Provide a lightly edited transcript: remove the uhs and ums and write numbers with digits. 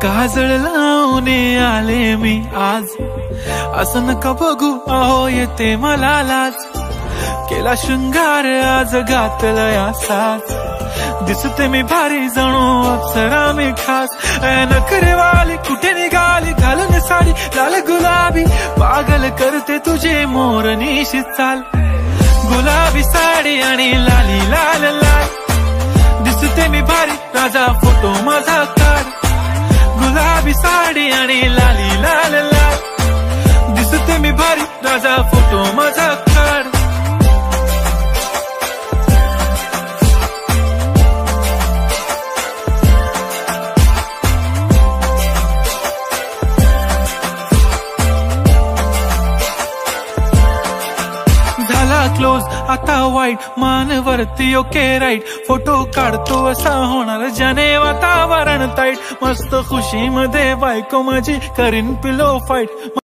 काजळ लावून आले मी आज, असं नका बघू अहो येते मला लाज। केला शृंगार आज घातला या साज, दिसते मी भारी जणू अप्सरा मी खास। नखरेवाली कुठे निघाली घालून साडी लाल गुलाबी, पागल करते तुझे मोरनीशी चाल। गुलाबी साडी आणि लाली लाल लाल, दिसते मी भारी राजा फोटो माझा काढ। गुलाबी साडी आणि लाली लाल लाल, दिसते मी भारी राजा फोटो माझा काढ। क्लोज आता वाईट मानवरती ओके राईट, फोटो काढतो असा होणार ज्याने वातावरण ताईट। मस्त खुशी मध्ये बायको माझी करीन पिलो फाईट।